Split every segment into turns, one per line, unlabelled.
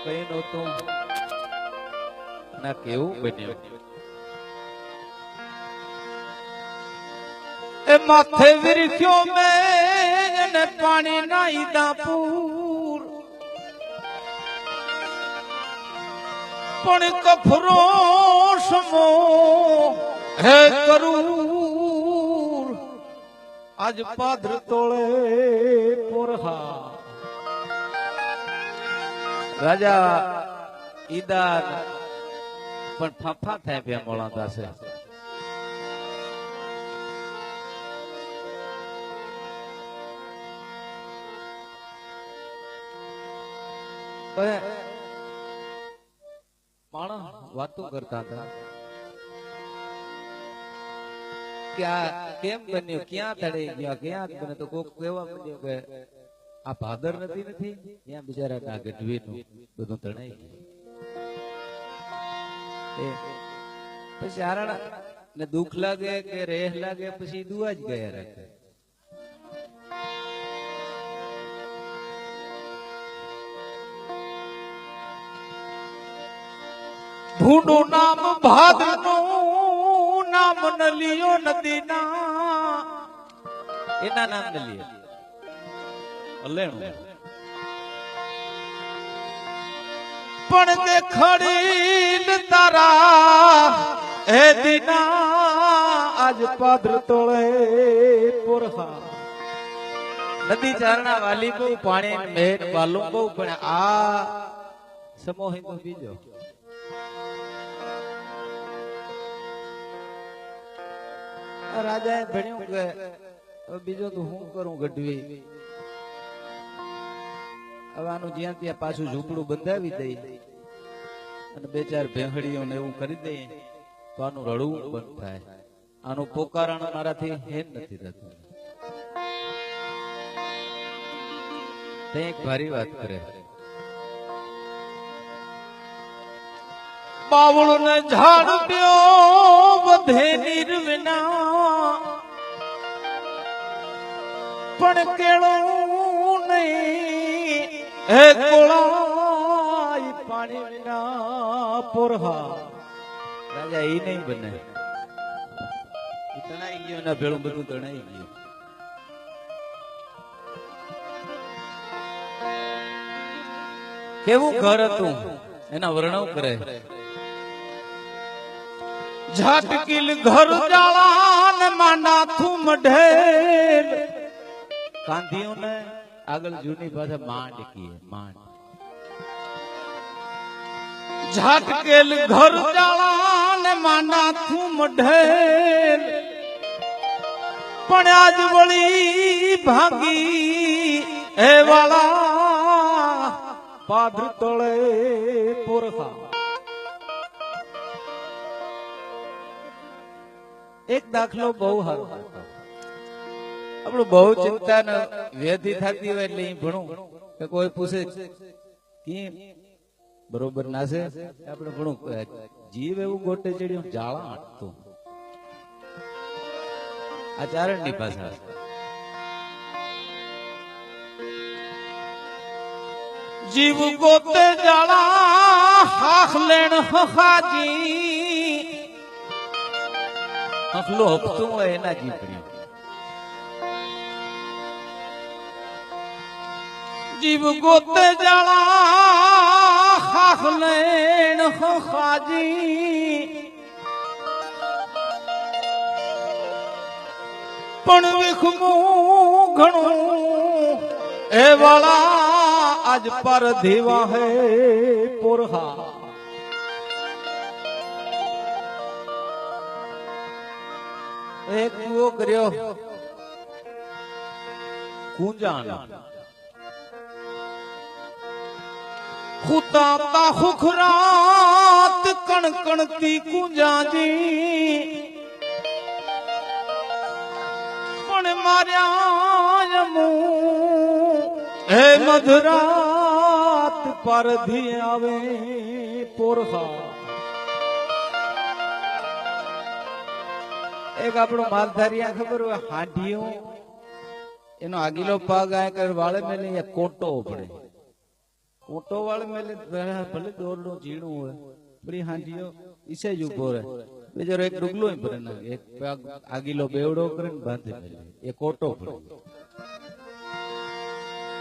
કઈ નહોતું ના કેવું બન્યું એ માથે વિરખ્યો મેં ને પાણી નાઈ દાપૂર પણ કફરો સમો હે કરૂર આજ પાદર તોળે પોરહા રાજા ઈદાન પણ ફાફા થાય બે મોળા છે માણસ વાતો કરતા હતા કે આ કેમ બન્યું ક્યાં તળી ગયા ક્યાં બને તો કોક કહેવા માંડ્યો કે આ ભાદર નથી ત્યાં બિચારા ના ગઢવીનું બધું તણાઈ ગયું પછી આરણા ને દુઃખ લાગે કે રેહ લાગે પછી દુઆ જ ગયા રાખે ભૂંડું નામ ભાદરનું નામ નલિયો નદીના એના નામ નલિયો અલેણું પણ દેખડી તારા હે દીના આજ પાદર તોળે પોરહા નદી ચારણા વાલી બહુ પાણી મેઘ બાલું બહુ પણ આ સમોહિત બીજો રાજા ભણ્યું કે બીજો તો હું કરું ગઢવી હવે આનું જ્યાં ત્યાં પાછું ઝૂંપડું બંધાવી દઈ અને બે ચાર ભેહડીઓ ને એવું કરી દઈએ તો આનું રડવું બંધ થાય આનું પોકારણ મારાથી હેન નથી થતું તે એક ભારી વાત કરે બાવળ ને ઝાડ પ્યો વધે નિર્વિના પણ કેળું નહીં હે કોળાઈ પાણી વિના પોરહા રાજા એ નહીં બને તણાઈ ગયો ના ભેળું બધું તણાઈ ગયું કેવું ઘર હતું એના વર્ણવ કરે ઝાટકીલ ઘર જાળાન માના થુમ ઢેલ કાંધીઓને આગળ જૂની ભાષા માંડ કીએ માંડ ઝાટકેલ ઘર જાળાન માના થુમ ઢેલ પણ આજ વળી ભાગી હે વાળા પાદર તોળે પોરહા એક દાખલો બહુ સારો આપણું બહુ ચિંતા ને વ્યધિ થતી હોય એટલે ભણું કે કોઈ પૂછે કેમ બરોબર ના છે આપણે ભણું જીવ એવું ગોટે ચડ્યું જાળા હાટતું આ ચારણ ની ભાષા જીવ ગોતે જાળા હાખ લેણ હાજી હફલો હફતું હોય એના જીવડ્યું જીવ ગોતે જાળા હાખ લેણ હાજી પણ વિખમું ઘણું એ વાળા આજ પર દેવા હે પોરહા એક કુવો કર્યો કુંજાનો ખુતાતા ખુખરાત કણકણતી કુંજાજી પણ માર્યા હે મધરાત પરધી આવે પોરહા એક આપણો માલધારિયા ખબર હોય હાંઢિયું એનો આગીલો પાગ આ કર વાળે ને કોટો પડે ઓટો વાળે મેલે ભલે દોરડું ઝીણું હોય બડી હાંજીઓ ઈસે જ ઉભો રહે બીજો એક ડુગલો ભરે નાખે એક આગીલો બેવડો કરીને બાંધી મેલે એક ઓટો ભરે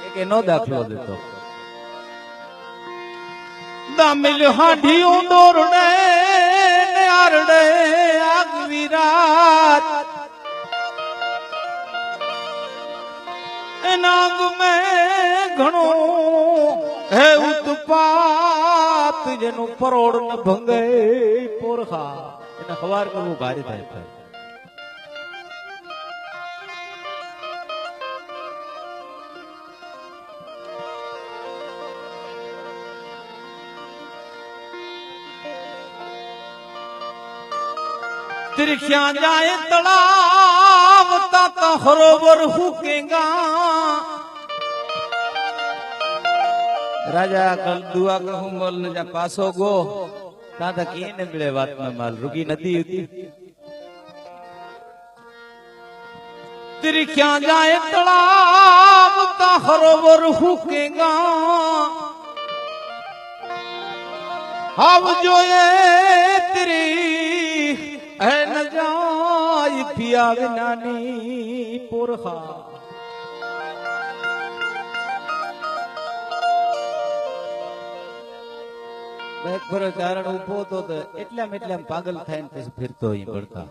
એક એનો દાખલો દેતો દામિલ હાંડીઓ દોરડે ને આરડે આગવી રાત નાગ મેં ઘણો હે ઉત્પાત જેનું પરોડ ન ભંગે પોરખા એને સવાર કરવું ભારે થાય तिरखिया जाए तलाव ता हरोबर हुकेगा राजा कल दुआ कहूं बोल ने जा पासो गो ता तक ये ने मिले बात में माल रुकी नदी होती तिरखिया जाए तलाव ता हरोबर हुकेगा अब जो ये तेरी है न जाय पिया विनानी पुरखा એક ફરો ચારણ ઉભો તો એટલામ પાગલ થાય ને ફિરતો અહીં પડતા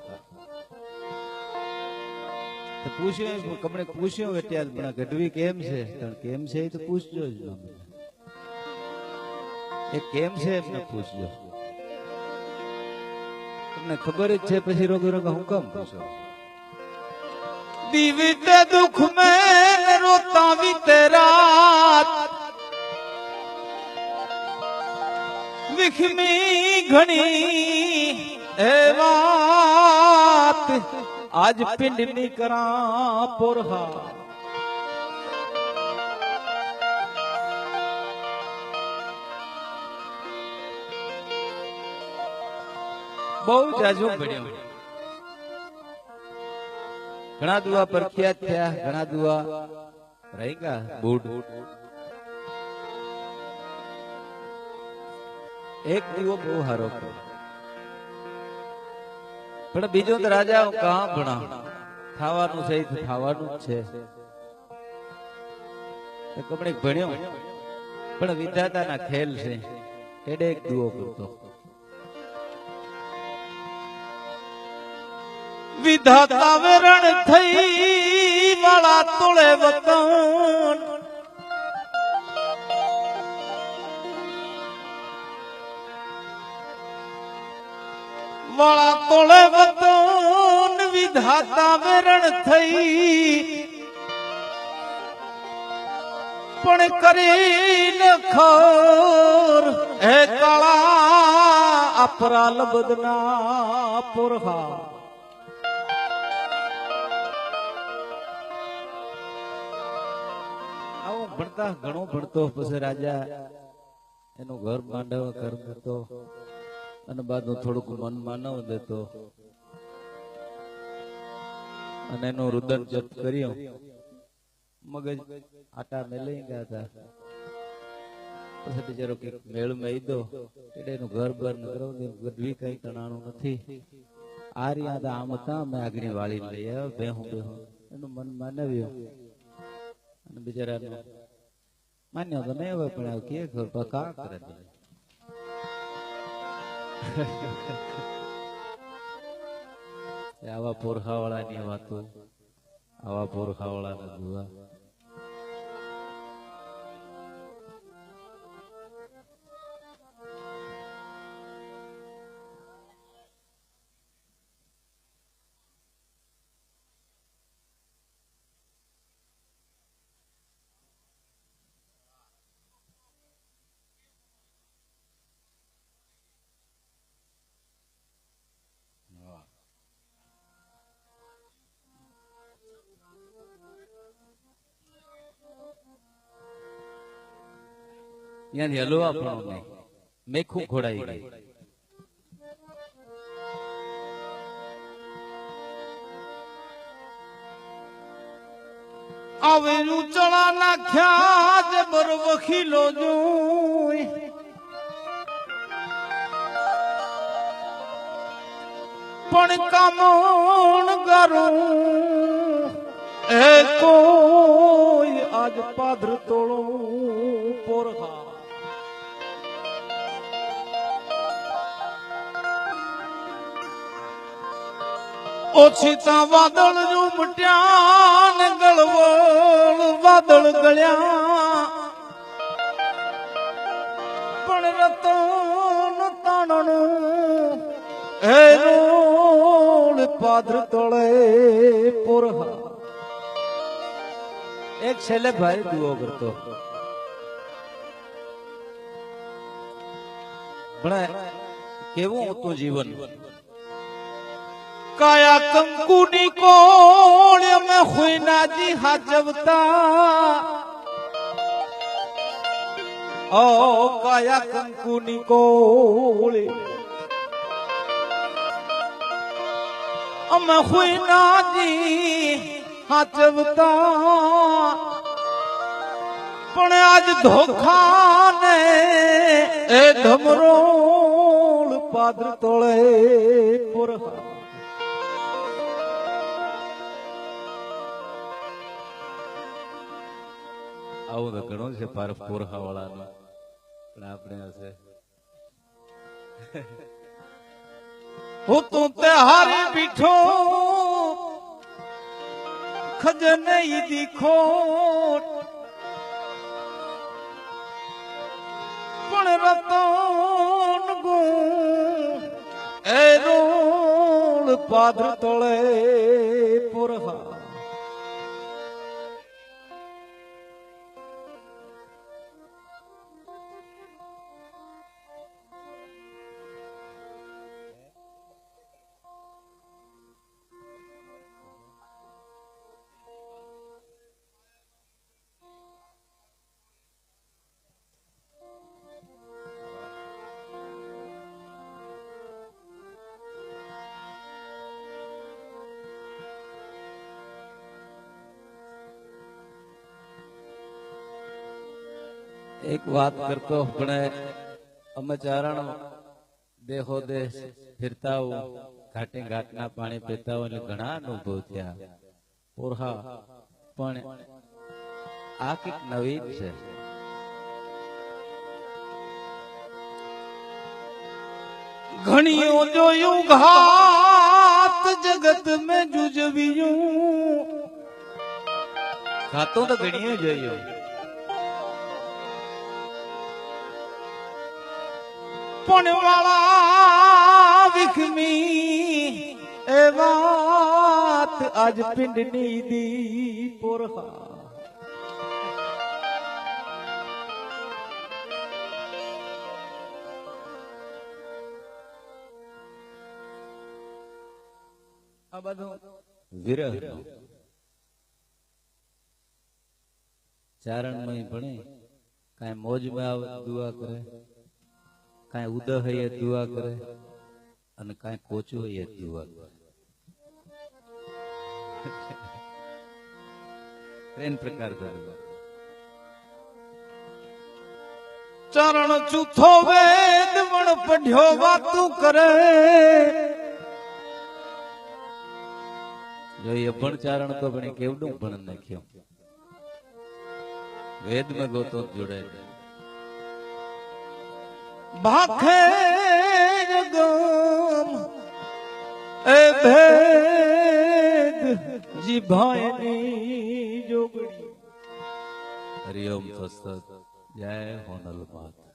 તો પૂછ્યું કમણે પૂછ્યું એટલે પણ ગઢવી કેમ છે કેમ છે એ તો પૂછજો જ એ કેમ છે એમને પૂછજો તમને ખબર જ છે પછી રોગ હું કામ પૂછો દીવિતે દુખ મેં રોતા વીતે રાત વિખમી ઘણી એ વાત આજ પિંડની કરા પોરહા બહુ જાજુ પડ્યો ઘણા દુઆ પ્રખ્યાત થયા ઘણા દુઆ રહી ગયા બૂઢ એક દીવો બહુ સારો પણ બીજો તો રાજા કાં ભણા ખાવાનું છે તો ખાવાનું જ છે કપડે ભણ્યો પણ વિધાતાના ખેલ છે એટલે એક દીવો કરતો વિધાતા વેરણ થઈ વાળા તોળે વતન વાળા તોળે વતન વિધાતા વેરણ થઈ પણ કરી ખર હે કાળા અપરાલ બદના પુરખા ભણતા ઘણો ભણતો પછી રાજા એનું ઘર માંડવ ઘર કરતો અને બાદમાં થોડુંક મન માનવ દેતો અને એનું રુદન જપ કર્યું મગજ આટા મેલી ગયા હતા પછી બિચારો કઈક મેળ માં દો એટલે એનું ઘર બર ગઢવી કઈ કણાણું નથી આ રહ્યા આમ હતા મેં આગળ વાળી લઈ બેહું એનું મન માનવ્યું અને બિચારાનું માન્ય તો નહીં હોય પણ કે ખબર કા કરે આવા પોરખાવાળાની વાતો આવા પોરખાવાળાના દુઆ ત્યાંથી હલવા પણ નહીં મેખું ખોડાઈ ગઈ આવેલું ચણા નાખ્યા જબર વખીલો જોઈ પણ કામણ કરું એ કોઈ આજ પાદર તોળો પોરહા ઓછીતા વાદળ રૂમટ્યા ને ગળવળ વાદળ ગળ્યા પણ રતન તાણનું હે રોળ પાદર તળે પોરહા એક છેલ્લે ભાઈ દુઓ કરતો પણ કેવું હતું જીવન કાયા કંકુની કોળ અમે હુઈનાજી હાજવતા ઓ કાયા કંકુની કોળ અમે હુઈનાજી હાજવતા પણ આજ ધોખા ને એ ધમરોળ પાદર તોળે પોરહા આવું તો ઘણું છે પોરહા વાળાનું પણ આપણે હશે હું તું તે હારે બીઠો ખજને દીખો પણ રતન ગુ એ રોળ પાદર તળે પોરહા એક વાત કરતો પણ અમે ચારણ દેહો દેશ ફિરતા હું ઘાટે ઘાટના પાણી પીતા હોય એટલે ઘણા અનુભવ થયા પોરહા પણ આ કઈક નવીન છે ઘણીઓ જોયું ઘાત જગત મેં જુજવ્યું ઘાતો તો ઘણીએ જોયું પણ વાળા વિખમી એ વાત આજ પિંડની દી પોરહા આ બધું વિરહ ચારણમાં ભણે કાંઈ મોજમાં આવે દુઆ કરે કાંઈ ઉદય હોય દુઆ કરે અને કાંઈ કોચું હોય દુઆ કરે ત્રણ પ્રકાર કરે ચરણ ચૂથો વેદ વણ પઢ્યો વાતું કરે જો એ પણ ચારણ તો પણ કેવડું પણ નાખ્યો વેદ માં ગોતો જોડાય ભાખે ગમ એ ભેદ જીભાઈની જોગડી હરિઓમ તસ્ત જય હોનલ માત